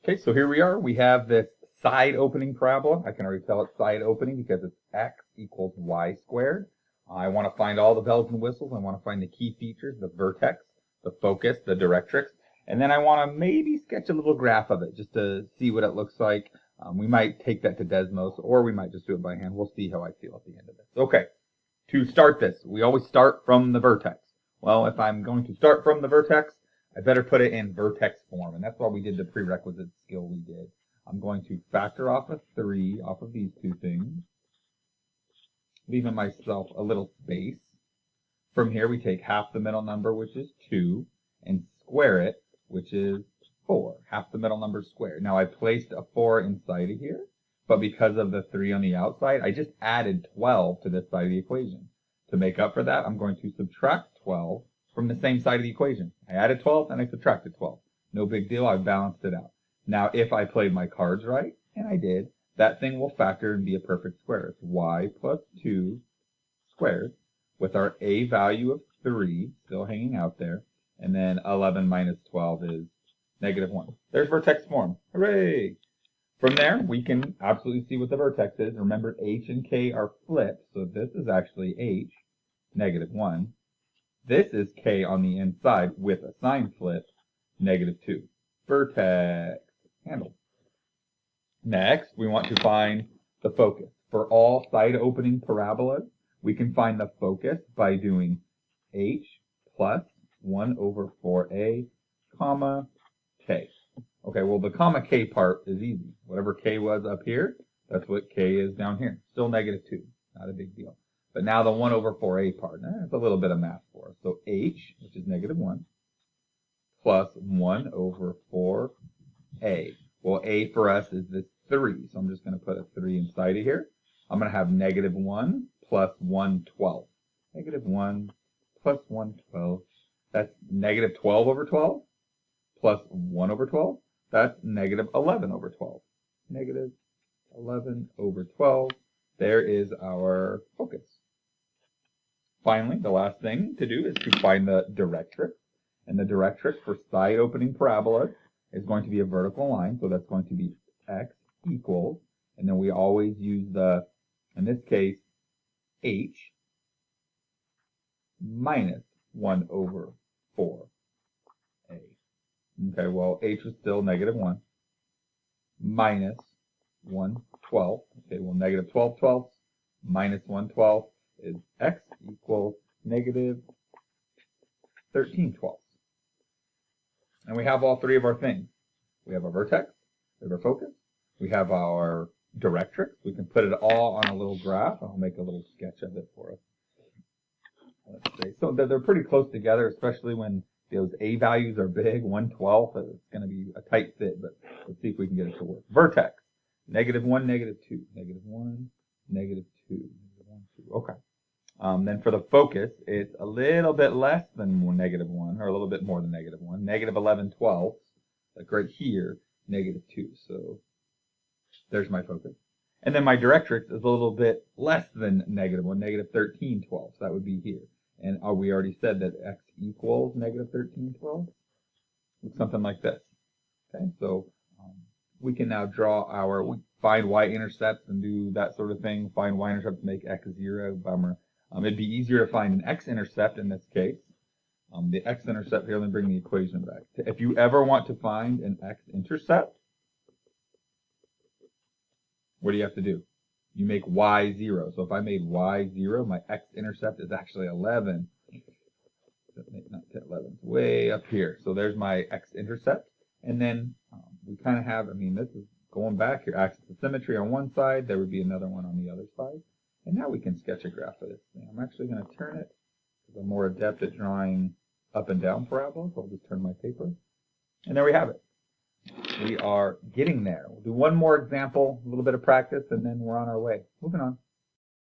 Okay, so here we are. We have this side opening parabola. I can already tell it's side opening because it's x equals y squared. I want to find all the bells and whistles. I want to find the key features, the vertex, the focus, the directrix, and then I want to maybe sketch a little graph of it just to see what it looks like. We might take that to Desmos, or we might just do it by hand. We'll see how I feel at the end of this. Okay, to start this, we always start from the vertex. Well, if I'm going to start from the vertex, I better put it in vertex form, and that's why we did the prerequisite skill we did. I'm going to factor off a 3 off of these two things, leaving myself a little space. From here, we take half the middle number, which is 2, and square it, which is 4. Half the middle number squared. Now, I placed a 4 inside of here, but because of the 3 on the outside, I just added 12 to this side of the equation. To make up for that, I'm going to subtract 12 from the same side of the equation. I added 12 and I subtracted 12. No big deal, I balanced it out. Now, if I played my cards right, and I did, that thing will factor and be a perfect square. It's y plus 2 squared with our a value of 3 still hanging out there, and then 11 minus 12 is negative 1. There's vertex form. Hooray! From there, we can absolutely see what the vertex is. Remember, h and k are flipped, so this is actually h, negative 1. This is k on the inside with a sign flip, negative 2. Vertex. Handled. Next, we want to find the focus. For all side opening parabolas, we can find the focus by doing h plus 1 over 4a, comma, k. Okay, well, the comma k part is easy. Whatever k was up here, that's what k is down here. Still negative 2. Not a big deal. But now the 1 over 4a part, it's a little bit of math for us. So h, which is negative 1, plus 1 over 4a. Well, a for us is this 3, so I'm just going to put a 3 inside of here. I'm going to have negative 1 plus 1/12. Negative 1 plus 1/12. That's negative 12 over 12 plus 1 over 12. That's negative 11 over 12. Negative 11 over 12. There is our focus. Finally, the last thing to do is to find the directrix. And the directrix for side opening parabolas is going to be a vertical line. So that's going to be x equals, and then we always use the, in this case, h minus 1 over 4a. Okay, well, h is still negative 1 minus 1/12. Okay, well, negative 12/12 minus 1/12 is x equals negative 13/12. And we have all three of our things. We have our vertex, we have our focus, we have our directrix. We can put it all on a little graph. I'll make a little sketch of it for us. Let's see. So they're pretty close together, especially when those a values are big. 1/12, it's going to be a tight fit, but let's see if we can get it to work. Vertex, negative 1, negative 2, negative 1, negative 2, negative 1, 2. Okay. Then for the focus, it's a little bit less than negative 1, or a little bit more than negative 1. Negative 11/12, like right here, negative 2. So there's my focus. And then my directrix is a little bit less than negative 1, negative 13/12. So that would be here. And we already said that x equals negative 13/12. Looks something like this. Okay, so we can now draw we find y-intercepts and do that sort of thing. Find y-intercepts, make x 0. Bummer. It'd be easier to find an x-intercept in this case. The x-intercept here, let me bring the equation back. If you ever want to find an x-intercept, what do you have to do? You make y 0. So if I made y 0, my x-intercept is actually 11. Not 10, 11. It's way up here. So there's my x-intercept. And then we kind of have, this is going back here. Axis of symmetry on one side. There would be another one on the other side. And now we can sketch a graph of this thing. I'm actually going to turn it because I'm more adept at drawing up and down parabolas. So I'll just turn my paper. And there we have it. We are getting there. We'll do one more example, a little bit of practice, and then we're on our way. Moving on.